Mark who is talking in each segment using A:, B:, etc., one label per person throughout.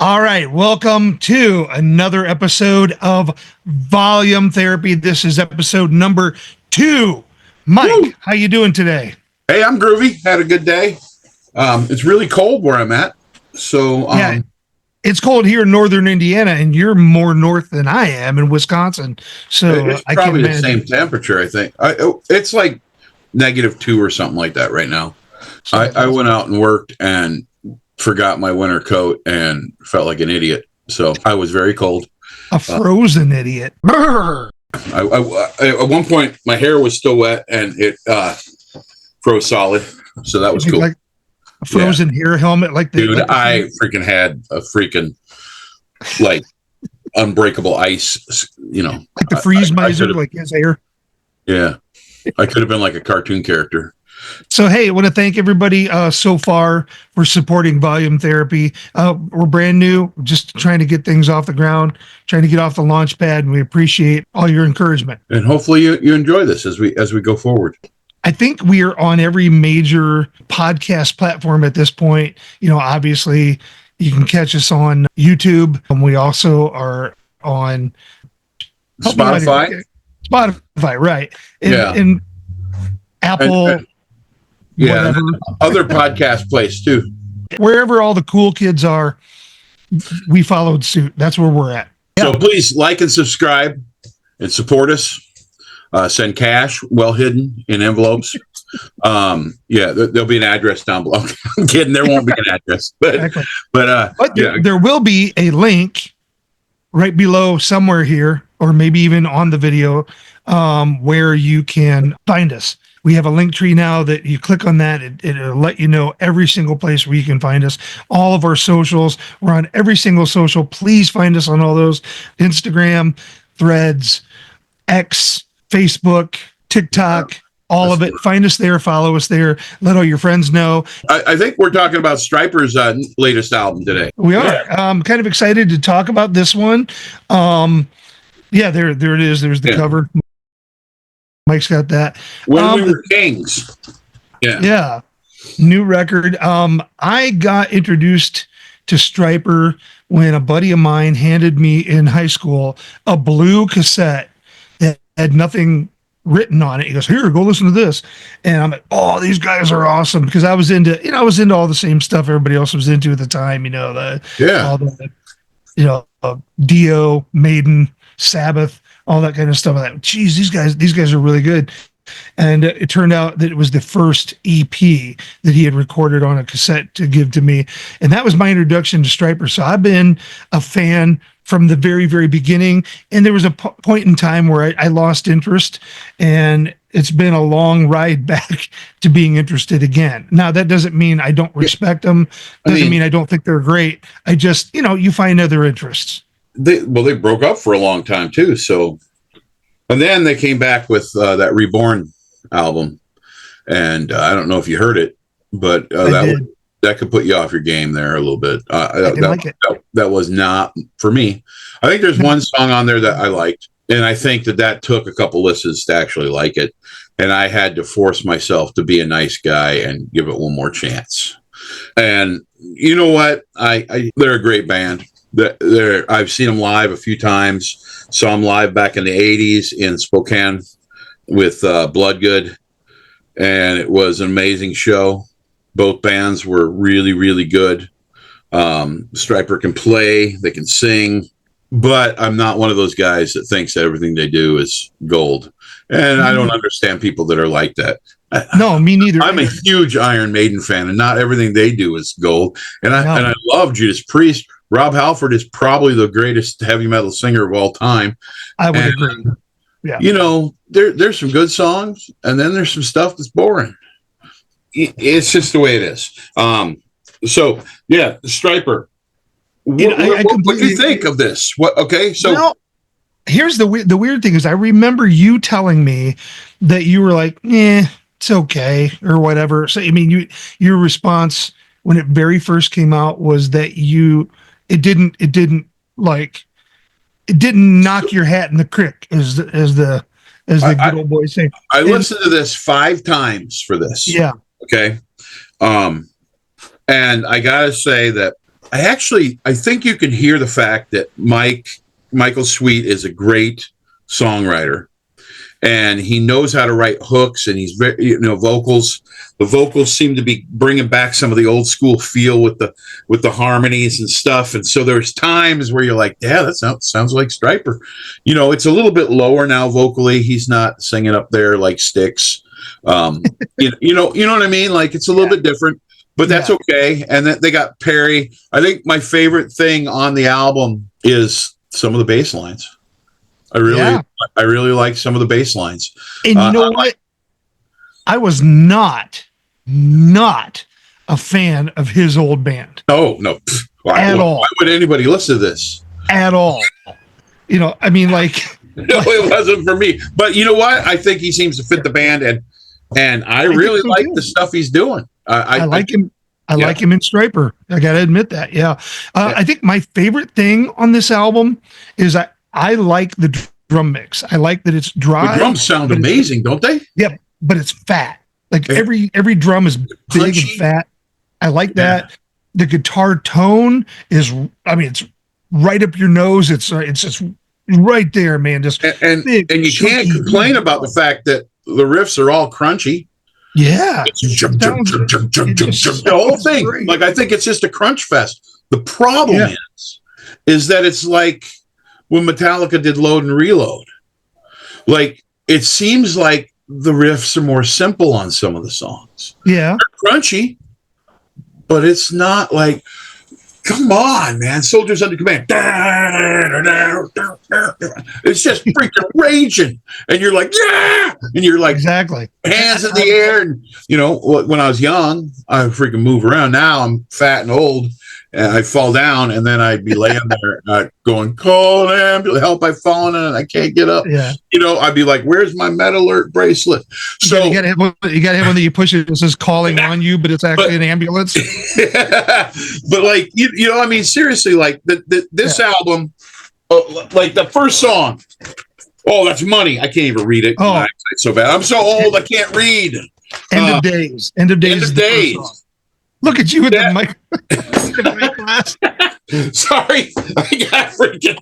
A: All right, welcome to another episode of Volume Therapy. This is episode number 2. Mike,
B: Woo!
A: how you doing today?
B: Hey, I'm groovy. Had a good day. It's really cold where I'm at. So,
A: Yeah, it's cold here in northern Indiana, and you're more north than I am in Wisconsin. So
B: it's
A: I can
B: probably the
A: imagine.
B: same temperature, I think. It's like -2 or something like that right now.
A: So
B: I went out and worked and forgot my winter coat and felt like an idiot. So I was very cold.
A: A frozen idiot.
B: At one point, my hair was still wet and it froze solid. So that was cool.
A: Like a frozen hair helmet, like the
B: Dude,
A: like the
B: I freaking had a freaking like unbreakable ice,
A: like the freeze miser, like his hair.
B: Yeah, I could have been like a cartoon character.
A: So, hey, I want to thank everybody so far for supporting Volume Therapy. We're brand new, just trying to get things off the ground, trying to get off the launch pad, and we appreciate all your encouragement.
B: And hopefully you enjoy this as we go forward.
A: I think we are on every major podcast platform at this point. Obviously, you can catch us on YouTube, and we also are on
B: Spotify.
A: Spotify, right?
B: Yeah.
A: And Apple.
B: Yeah, other podcast place too.
A: Wherever all the cool kids are, we followed suit. That's where we're at.
B: So please like and subscribe and support us. Send cash, well hidden in envelopes. There'll be an address down below. I'm kidding. There won't be an address, but
A: there will be a link right below somewhere here, or maybe even on the video, where you can find us. We have a link tree now that you click on that. It'll let you know every single place where you can find us. All of our socials. We're on every single social. Please find us on all those: Instagram, Threads, X, Facebook, TikTok, all of it. Find us there. Follow us there. Let all your friends know.
B: I think we're talking about Stryper's latest album today.
A: We are. I'm kind of excited to talk about this one. There it is. There's the cover. Mike's got that.
B: When We Were Kings.
A: Yeah. New record. I got introduced to Stryper when a buddy of mine handed me in high school a blue cassette that had nothing written on it. He goes, "Here, go listen to this." And I'm like, "Oh, these guys are awesome," because I was into all the same stuff everybody else was into at the time. Dio, Maiden, Sabbath, all that kind of stuff. I thought, geez, these guys are really good. And it turned out that it was the first EP that he had recorded on a cassette to give to me. And that was my introduction to Stryper. So I've been a fan from the very, very beginning. And there was a point in time where I lost interest, and it's been a long ride back to being interested again. Now, that doesn't mean I don't respect them. Doesn't mean I don't think they're great. I just, you find other interests.
B: They broke up for a long time too. So, and then they came back with that Reborn album, and I don't know if you heard it, but that could put you off your game there a little bit. That was not for me. I think there's one song on there that I liked, and I think that took a couple listens to actually like it, and I had to force myself to be a nice guy and give it one more chance. And you know what? They're a great band. I've seen them live a few times. Saw them live back in the 80s in Spokane with Bloodgood, and it was an amazing show. Both bands were really, really good. Stryper can play, they can sing, but I'm not one of those guys that thinks that everything they do is gold. And I don't understand people that are like that.
A: No, me neither.
B: I'm a huge Iron Maiden fan, and not everything they do is gold. And I love Judas Priest. Rob Halford is probably the greatest heavy metal singer of all time.
A: I would agree. Yeah.
B: There's some good songs, and then there's some stuff that's boring. It's just the way it is. Stryper. What do you think of this?
A: Here's the weird thing is I remember you telling me that you were like, it's okay, or whatever. So, your response when it very first came out was that it didn't knock your hat in the crick, as the good old boys say.
B: I listened to this 5 times for this.
A: Yeah.
B: Okay. And I gotta say that I think you can hear the fact that Michael Sweet is a great songwriter, and he knows how to write hooks, and he's very, vocals. The vocals seem to be bringing back some of the old school feel with the harmonies and stuff. And so there's times where you're like, yeah, that sounds like Stryper. It's a little bit lower now vocally. He's not singing up there like Styx. You know what I mean? Like, it's a little bit different, but that's okay. And then they got Perry. I think my favorite thing on the album is some of the bass lines. I really like some of the bass lines.
A: And you know what? I was not a fan of his old band.
B: Oh, no. Why would anybody listen to this?
A: At all. I mean, like...
B: No, it wasn't for me. But you know what? I think he seems to fit the band, and I really like the stuff he's doing. I like him.
A: I like him in Stryper. I got to admit that. Yeah. I think my favorite thing on this album is I like the drum mix. I like that it's dry.
B: The drums sound amazing, don't they?
A: Yeah, but it's fat. Like every drum is big and fat. I like that. The guitar tone is, it's right up your nose. It's just right there, man. Just
B: and you can't complain about the fact that the riffs are all crunchy.
A: Yeah,
B: the whole thing. Great. Like, I think it's just a crunch fest. The problem is that it's like when Metallica did Load and Reload. Like, it seems like the riffs are more simple on some of the songs.
A: Yeah,
B: they're crunchy, but it's not like, come on, man. Soldiers Under Command. It's just freaking raging. And you're like, yeah. And you're like,
A: exactly.
B: Hands in the air. And, when I was young, I freaking move around. Now I'm fat and old, and I fall down, and then I'd be laying there going, call an ambulance, help, I've fallen and I can't get up.
A: Yeah.
B: I'd be like, where's my Med Alert bracelet? So
A: you gotta have one that you push it says calling on you, but it's actually an ambulance.
B: But like, seriously, like this album, like the first song, oh, that's Money. I can't even read it.
A: Oh,
B: it's so bad. I'm so old, I can't read.
A: End of Days. End of Days. Look at you with the mic glass.
B: Sorry, I got freaking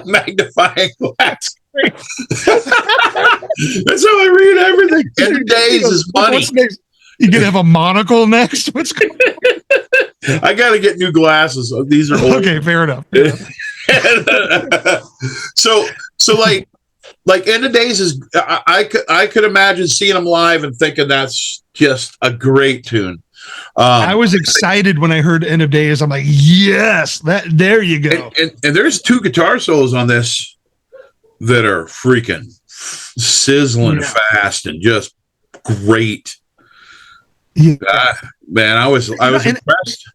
B: magnifying glass. That's how I read everything. End of Days is Money.
A: What's next? You gonna have a monocle next? What's going on?
B: I gotta get new glasses. These are old.
A: Okay, fair enough.
B: So like End of Days is, I could imagine seeing them live and thinking that's just a great tune.
A: I was excited when I heard End of Days. I'm like, yes, there you go.
B: And there's 2 guitar solos on this that are freaking sizzling fast and just great.
A: Yeah.
B: Man, I was impressed.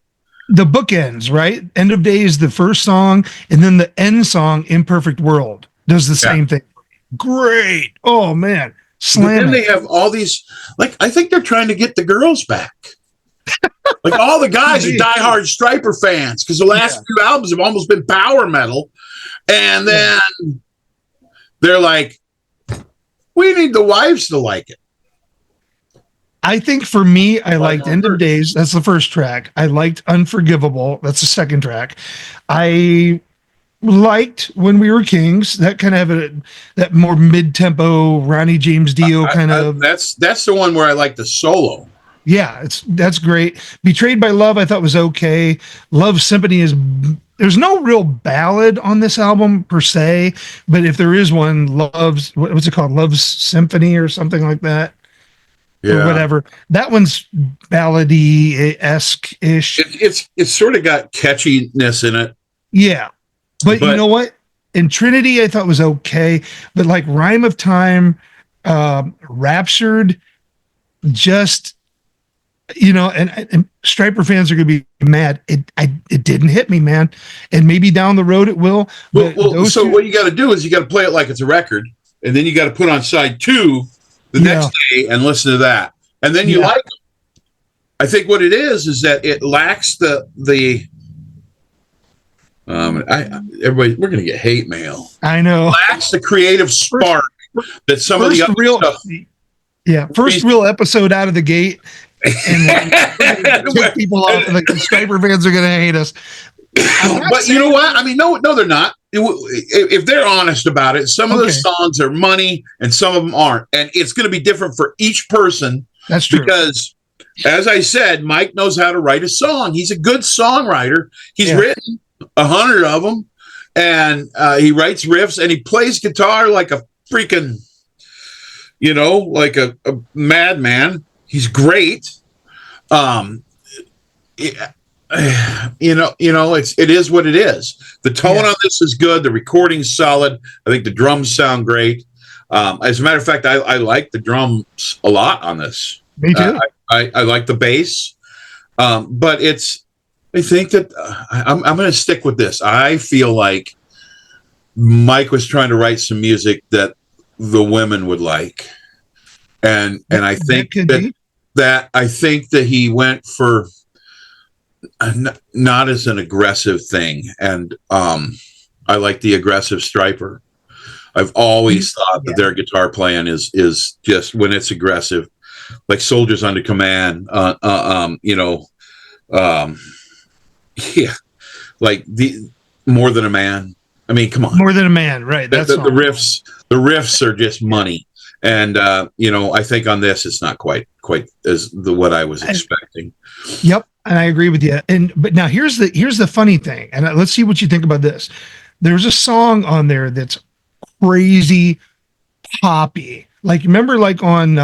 A: The bookends, right? End of Days, the first song, and then the end song, Imperfect World, does the same thing. Great. Oh man. Slam.
B: And they have all these, like, I think they're trying to get the girls back. Like, all the guys are diehard Stryper fans, because the last few albums have almost been power metal. And then they're like, we need the wives to like it.
A: I think for me, I liked End of Days. That's the first track. I liked Unforgivable. That's the second track. I liked When We Were Kings. That kind of have that more mid-tempo Ronnie James Dio kind of.
B: That's the one where I like the solo.
A: Yeah, that's great. Betrayed by Love, I thought was okay. Love Symphony there's no real ballad on this album per se, but if there is one, what's it called? Love's Symphony or something like that. Or whatever. That one's ballady-esque ish.
B: It's sort of got catchiness in it.
A: Yeah. But you know what? In Trinity, I thought was okay, but like Rhyme of Time, Raptured, just, and Stryper fans are going to be mad. It didn't hit me, man. And maybe down the road it will.
B: So what you got to do is you got to play it like it's a record, and then you got to put on side 2 the next day and listen to that. And then you like it. I think what it is that it lacks everybody, we're going to get hate mail.
A: I know.
B: It lacks the creative spark that some of the other stuff.
A: Yeah, first real episode out of the gate, and we're going to tick people off, and the Stryper fans are going to hate us.
B: But you know what? I mean, no, they're not. If they're honest about it, some of those songs are money and some of them aren't. And it's going to be different for each person.
A: That's true.
B: Because, as I said, Mike knows how to write a song. He's a good songwriter. He's written 100 of them. And he writes riffs and he plays guitar like a freaking, like a madman. He's great. It is what it is. The tone on this is good. The recording's solid. I think the drums sound great. As a matter of fact, I like the drums a lot on this.
A: Me too.
B: I like the bass. But I think that I'm going to stick with this. I feel like Mike was trying to write some music that the women would like. And I think that I think that he went for not as an aggressive thing. And I like the aggressive Stryper. I've always thought that their guitar playing is just when it's aggressive, like Soldiers Under Command, like the More Than a Man. I mean, come on.
A: More Than a Man, right.
B: That's the riffs are just money. And I think on this it's not quite as what I was expecting.
A: Yep, and I agree with you. But now here's the funny thing, and let's see what you think about this. There's a song on there that's crazy poppy. Like, remember, like on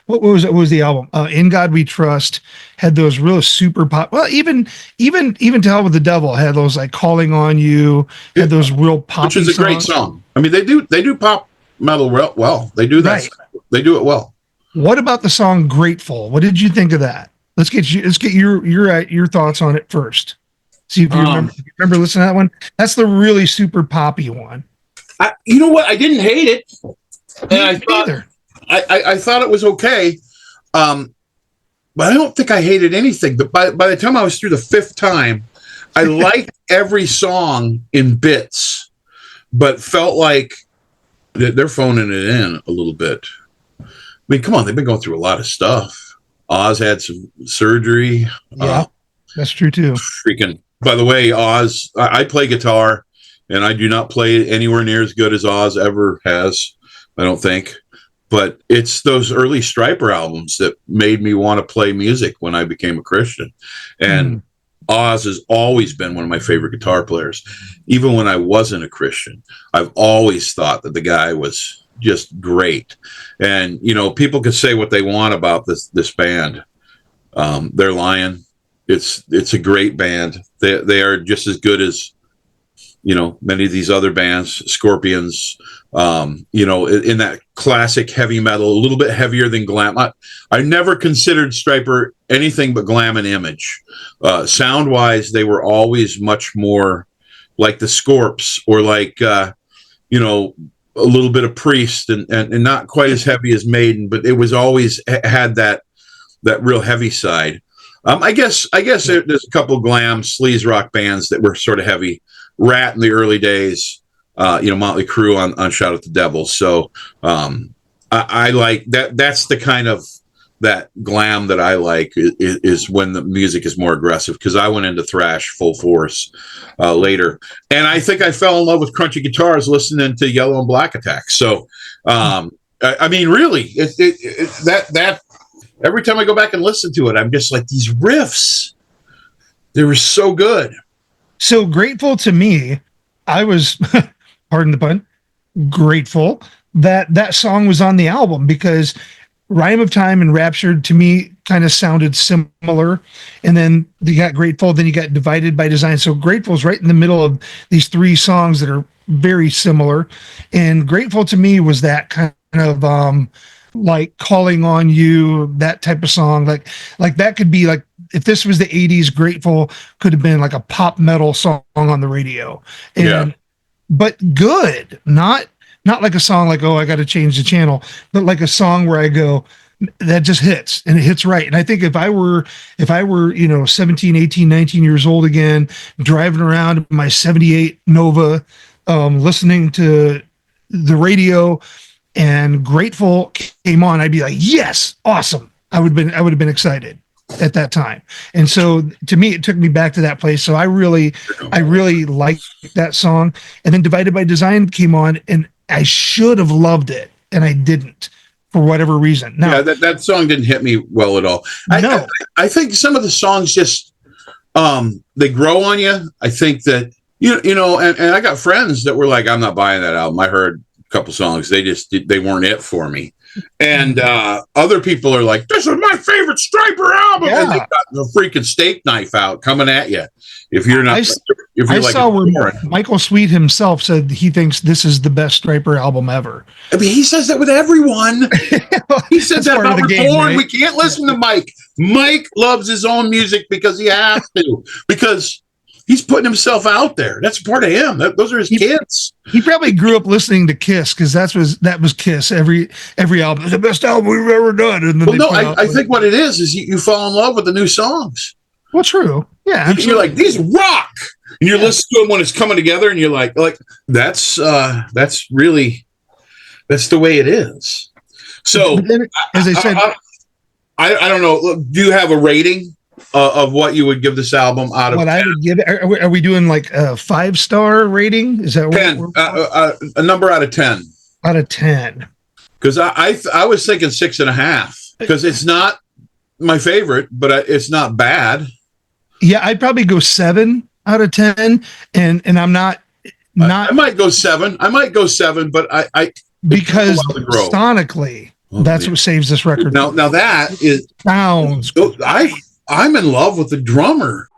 A: what was it? What was the album? In God We Trust had those real super pop. Well, even To Hell with the Devil had those, like Calling on You, had those real poppy songs.
B: Which is a great song. I mean, they do pop metal well. They do that. Right. They do it well.
A: What about the song Grateful? What did you think of that? Let's get your thoughts on it first. See if you remember listening to that one. That's the really super poppy one.
B: You know what? I didn't hate it. And I thought it was okay. But I don't think I hated anything. But by the time I was through the fifth time, I liked every song in bits, but felt like they're phoning it in a little bit. I mean, come on, they've been going through a lot of stuff. Oz had some surgery.
A: Yeah, that's true too.
B: Freaking. By the way, Oz, I play guitar, and I do not play anywhere near as good as Oz ever has. I don't think. But it's those early Stryper albums that made me want to play music when I became a Christian. And Oz has always been one of my favorite guitar players. Even when I wasn't a Christian, I've always thought that the guy was just great. And, people can say what they want about this band. They're lying. It's a great band. They are just as good as, many of these other bands, Scorpions, in that classic heavy metal, a little bit heavier than glam. I never considered Stryper anything but glam and image. Sound wise, they were always much more like the Scorps or like, a little bit of Priest and not quite as heavy as Maiden, but it was always had that real heavy side. I guess there's a couple of glam sleaze rock bands that were sort of heavy. Rat in the early days, Motley Crue on Shout at the Devil. So I like that. That's the kind of that glam that I like is when the music is more aggressive, because I went into thrash full force later. And I think I fell in love with crunchy guitars listening to Yellow and Black Attack. So, I mean, really, that every time I go back and listen to it, I'm just like, these riffs, they were so good.
A: So Grateful, to me, I was, pardon the pun, grateful that song was on the album, because Rhyme of Time and Raptured to me kind of sounded similar. And then you got Grateful, then you got Divided by Design. So Grateful's right in the middle of these three songs that are very similar. And Grateful to me was that kind of like Calling on You, that type of song. Like that could be like, if this was the 80s, Grateful could have been like a pop metal song on the radio. But good, not like a song like, oh, I got to change the channel, but like a song where I go, that just hits, and it hits right. And I think if I were 17, 18, 19 years old again, driving around in my 78 Nova, listening to the radio and Grateful came on, I'd be like, yes, awesome. I would have been excited at that time. And so to me, it took me back to that place. So I really liked that song. And then Divided by Design came on, and I should have loved it, and I didn't for whatever reason. Now,
B: Yeah, that song didn't hit me well at all.
A: No.
B: I think some of the songs just they grow on you. I think that you know, and I got friends that were like, I'm not buying that album. I heard a couple songs, they weren't it for me. And other people are like, this is my favorite Stryper album.
A: Yeah.
B: And they got the freaking steak knife out coming at you. If you're not, if you're
A: I
B: like,
A: saw where Michael Sweet himself said he thinks this is the best Stryper album ever.
B: I mean, he says that with everyone. He says that about Reborn. Game, right? We can't listen to Mike. Mike loves his own music because he has to, because he's putting himself out there. That's part of him. Those are his kids.
A: He probably grew up listening to Kiss, because that was Kiss. Every album is the best album we've ever done. And then
B: I think what it is you fall in love with the new songs.
A: Well, true. Yeah, absolutely.
B: You're like, these rock, and you're listening to them when it's coming together, and you're like that's really that's the way it is. So,
A: then, as I said,
B: I don't know. Do you have a rating of what you would give this album out of?
A: What 10? I would give it? Are we doing like a 5-star rating? Is that
B: 10? A number out of 10.
A: Out of 10.
B: Because I was thinking 6.5, because it's not my favorite, but it's not bad.
A: Yeah, I'd probably go 7 out of 10, and I'm not. I
B: might go 7. But I
A: because sonically, that's what saves this record.
B: Now that is
A: sounds.
B: I'm in love with the drummer.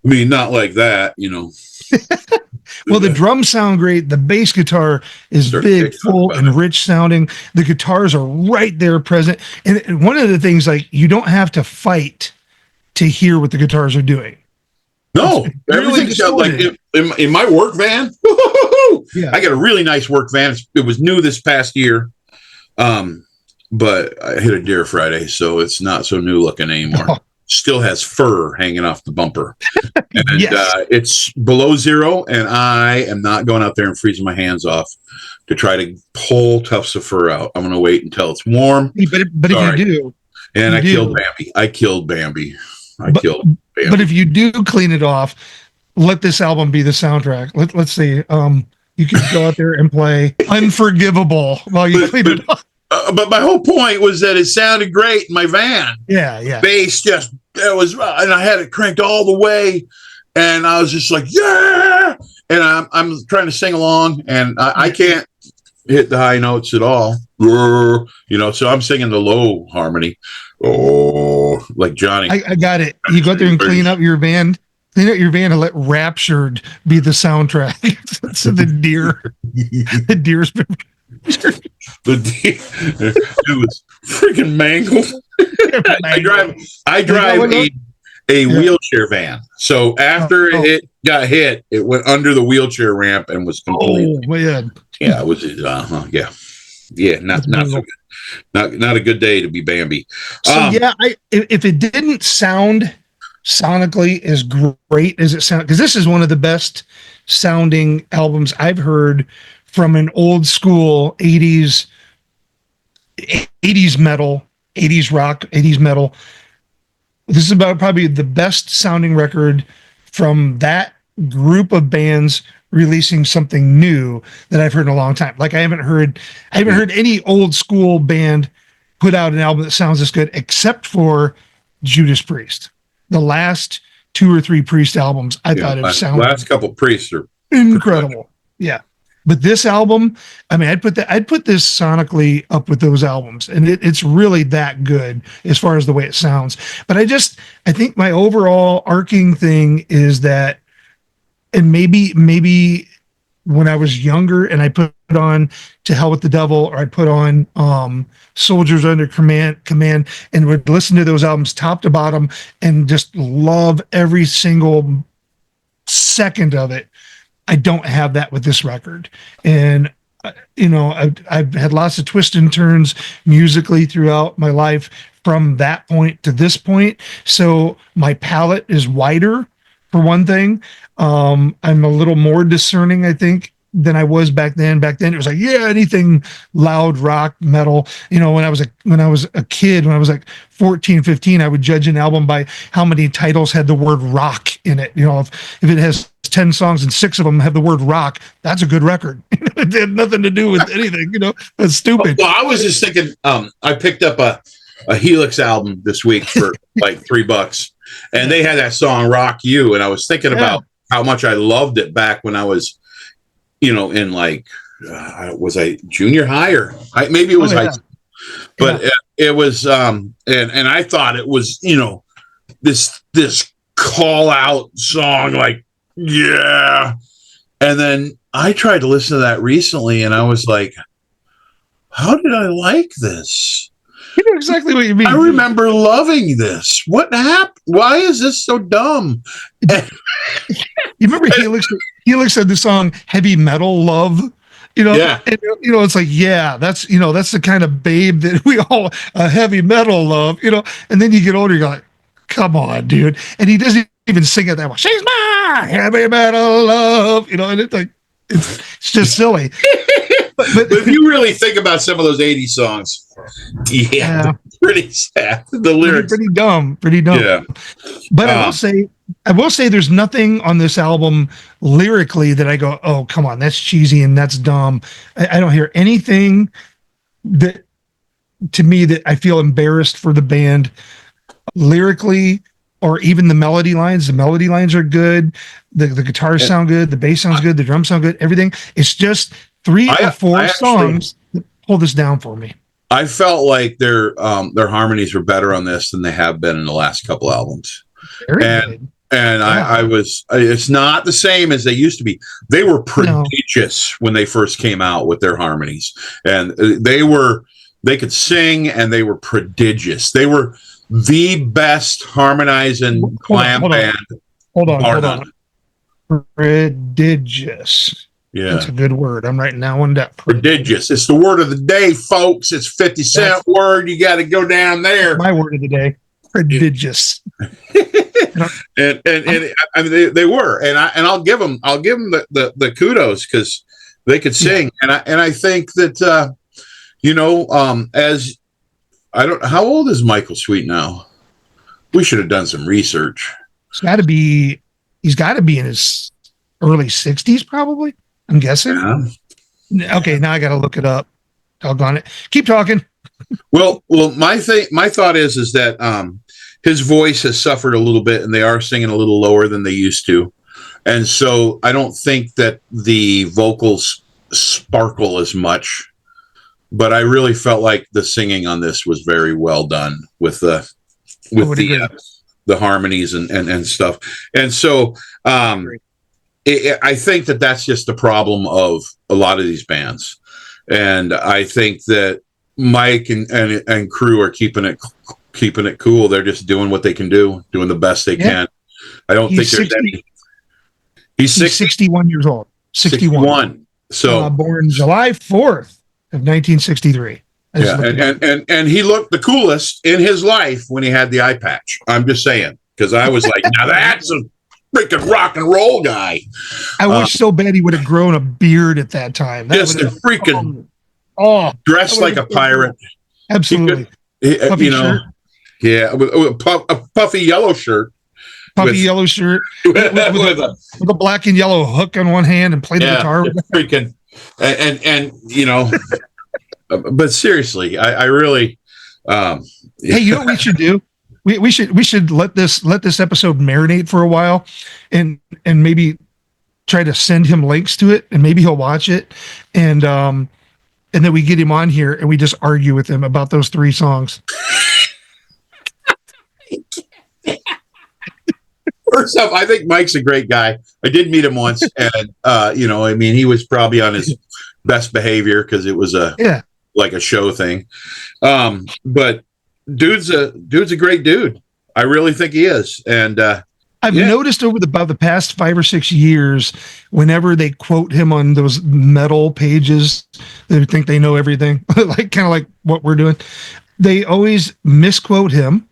B: I mean, not like that, you know.
A: Well, the drums sound great. The bass guitar is big, full, and rich sounding. The guitars are right there present. And one of the things, like, you don't have to fight to hear what the guitars are doing.
B: No, everything's like in my work van. Yeah. I got a really nice work van. It was new this past year. But I hit a deer Friday, so it's not so new looking anymore. Oh. Still has fur hanging off the bumper. And it's below 0, and I am not going out there and freezing my hands off to try to pull tufts of fur out. I'm going to wait until it's warm.
A: But if you do.
B: And I killed Bambi.
A: But if you do clean it off, let this album be the soundtrack. Let's see. You can go out there and play Unforgivable while you clean it off.
B: But my whole point was that it sounded great in my van.
A: Yeah.
B: Bass and I had it cranked all the way, and I was just like, yeah. And I'm trying to sing along, and I can't hit the high notes at all. You know, so I'm singing the low harmony. Oh, like Johnny.
A: I got it. You go out there and clean up your van. Clean out your van and let Raptured be the soundtrack. So the deer's been.
B: It was freaking mangled. I drive a wheelchair van. So after it got hit, it went under the wheelchair ramp and was completely.
A: Oh man!
B: Yeah, it was. Not so good. Not a good day to be Bambi.
A: So if it didn't sound sonically as great as it sounded, because this is one of the best sounding albums I've heard from an old school 80s metal, 80s rock, 80s metal. This is about probably the best sounding record from that group of bands releasing something new that I've heard in a long time. Like I haven't heard any old school band put out an album that sounds this good, except for Judas Priest. The last 2 or 3 Priest albums, I thought it sounded
B: last couple Priests are
A: incredible. Yeah. But this album, I mean, I'd put this sonically up with those albums, and it's really that good as far as the way it sounds. But I think my overall arcing thing is that, and maybe when I was younger and I put on To Hell with the Devil, or I put on Soldiers Under Command and would listen to those albums top to bottom and just love every single second of it. I don't have that with this record. And, I've had lots of twists and turns musically throughout my life from that point to this point. So my palette is wider, for one thing. I'm a little more discerning, I think, than I was back then. Back then it was like, yeah, anything loud rock metal. When I was a kid, when I was like 14, 15, I would judge an album by how many titles had the word rock in it. If it has 10 songs and 6 of them have the word rock, that's a good record. It had nothing to do with anything. That's stupid.
B: Well, I was just thinking, I picked up a Helix album this week for like $3, and they had that song "Rock You," and I was thinking about how much I loved it back when I was, in like, was I junior high or maybe it was high school, but it was, and I thought it was, this call out song, like, yeah. And then I tried to listen to that recently, and I was like, how did I like this?
A: You know exactly what you mean.
B: I remember loving this. What happened? Why is this so dumb?
A: You remember Helix had the song "Heavy Metal Love."
B: Yeah.
A: And, it's like, yeah, that's the kind of babe that we all heavy metal love. And then you get older, you're like, come on, dude. And he doesn't even sing it that way. She's my heavy metal love. And it's like, it's just silly.
B: But if you really think about some of those 80s songs, they're pretty sad. The lyrics
A: pretty dumb.
B: Yeah.
A: But I will say there's nothing on this album lyrically that I go, oh, come on, that's cheesy and that's dumb. I don't hear anything that, to me, that I feel embarrassed for the band lyrically, or even the melody lines. The melody lines are good. The guitars sound good. The bass sounds good. The drums sound good. Everything. It's just 3 or 4 songs that pull this down for me.
B: I felt like their harmonies were better on this than they have been in the last couple albums.
A: Very good.
B: And I was, it's not the same as they used to be. They were prodigious when they first came out with their harmonies, and they could sing, and they were prodigious. They were the best harmonizing glam band.
A: Hold on. Prodigious.
B: Yeah.
A: That's a good word. I'm writing that one down.
B: Prodigious. It's the word of the day, folks. It's 50 Cent word. You got to go down there.
A: My word of the day. Prodigious.
B: and I mean, they were, and I'll give them the kudos, because they could sing. Yeah. And I think that, as I don't, how old is Michael Sweet now? We should have done some research.
A: He's got to be in his early 60s, probably. I'm guessing. Yeah. Okay, now I got to look it up. Doggone it. Keep talking.
B: Well, my thought is that his voice has suffered a little bit, and they are singing a little lower than they used to, and so I don't think that the vocals sparkle as much. But I really felt like the singing on this was very well done with the harmonies and stuff, and so. I think that that's just the problem of a lot of these bands. And I think that Mike and crew are keeping it cool. They're just doing what they can do, doing the best they can. I don't think there's any. He's 61
A: years old. 61.
B: So
A: born July 4th of 1963.
B: And he looked the coolest in his life when he had the eye patch. I'm just saying, because I was like, now that's a freaking rock and roll guy.
A: I wish so bad he would have grown a beard at that time.
B: Just a freaking dressed like a pirate.
A: Absolutely.
B: Puffy shirt. Yeah, a puffy yellow shirt.
A: Yellow shirt with a black and yellow hook on one hand, and play the guitar.
B: Freaking but seriously, I really.
A: Hey, you know what we should do? We should let this episode marinate for a while, and maybe try to send him links to it, and maybe he'll watch it, and then we get him on here and we just argue with him about those 3 songs.
B: First off, I think Mike's a great guy. I did meet him once, and he was probably on his best behavior because it was like a show thing, but. Dude's a great dude. I really think he is. And
A: I've noticed over about the past 5 or 6 years, whenever they quote him on those metal pages, they think they know everything, kind of like what we're doing. They always misquote him.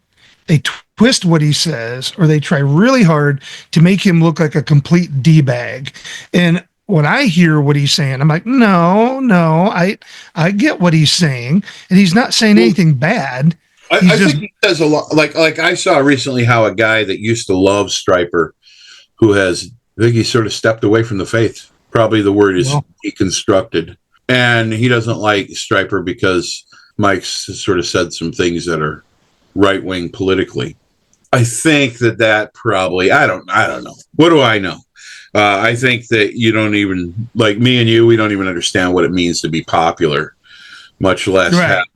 A: They twist what he says, or they try really hard to make him look like a complete D-bag. And when I hear what he's saying, I'm like, no, I get what he's saying, and he's not saying anything bad.
B: I think he says a lot. Like I saw recently how a guy that used to love Stryper, who has, I think he sort of stepped away from the faith. Probably the word is deconstructed, and he doesn't like Stryper because Mike's sort of said some things that are right wing politically. I think that probably, I don't know. What do I know? I think that you don't even, like me and you, we don't even understand what it means to be popular, much less have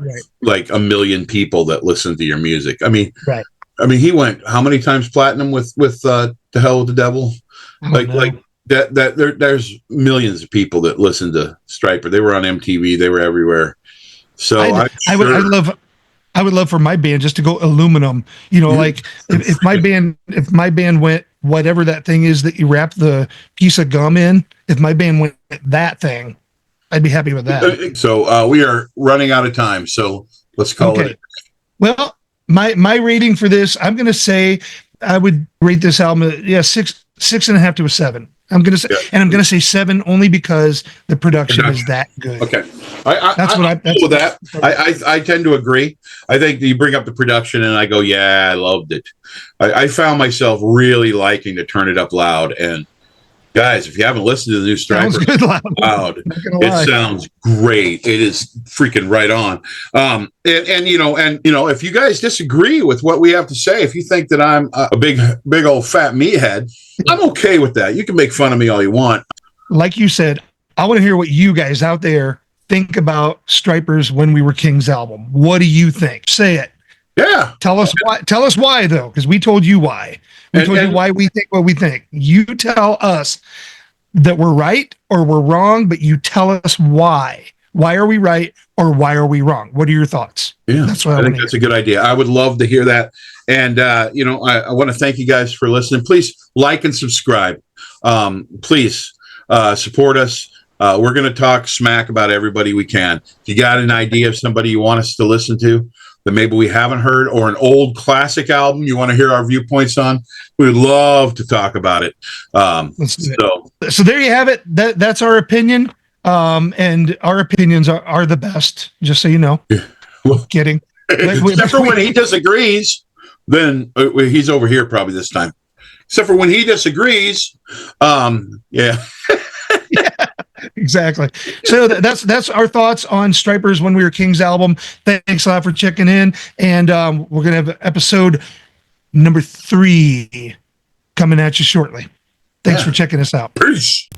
B: like a million people that listen to your music. I mean, he went how many times platinum with To Hell with the Devil? Like there's millions of people that listen to Stryper. They were on MTV, they were everywhere. So I
A: would love for my band just to go aluminum. You know, like if my band went whatever that thing is that you wrap the piece of gum in, if my band went that thing, I'd be happy with that.
B: So we are running out of time. So let's call it.
A: Well, my rating for this, I'm going to say I would rate this album, 6.5 to a 7. I'm going to say 7 only because the production is that good.
B: Okay. I tend to agree. I think you bring up the production and I go, yeah, I loved it. I found myself really liking to turn it up loud. And guys, if you haven't listened to the new Stryper loud, it sounds great. It is freaking right on. And if you guys disagree with what we have to say, if you think that I'm a big old fat meathead, I'm okay with that. You can make fun of me all you want. Like you said, I want to hear what you guys out there think about Stryper's When We Were Kings album. What do you think? Say it. Yeah. Tell us why. Tell us why, though, because we told you why. We told you why we think what we think. You tell us that we're right or we're wrong, but you tell us why. Why are we right or why are we wrong? What are your thoughts? Yeah, that's what I think that's a good idea. I would love to hear that. And, I want to thank you guys for listening. Please like and subscribe. Please support us. We're going to talk smack about everybody we can. If you got an idea of somebody you want us to listen to that maybe we haven't heard, or an old classic album you want to hear our viewpoints on, we would love to talk about it. So there you have it. That's our opinion. And our opinions are the best, just so you know. Well, kidding. Except for when he disagrees, then he's over here probably this time. Except for when he disagrees. Yeah. Exactly. So that's our thoughts on Stryper's When We Were Kings album. Thanks a lot for checking in. And we're going to have episode number 3 coming at you shortly. Thanks for checking us out. Peace.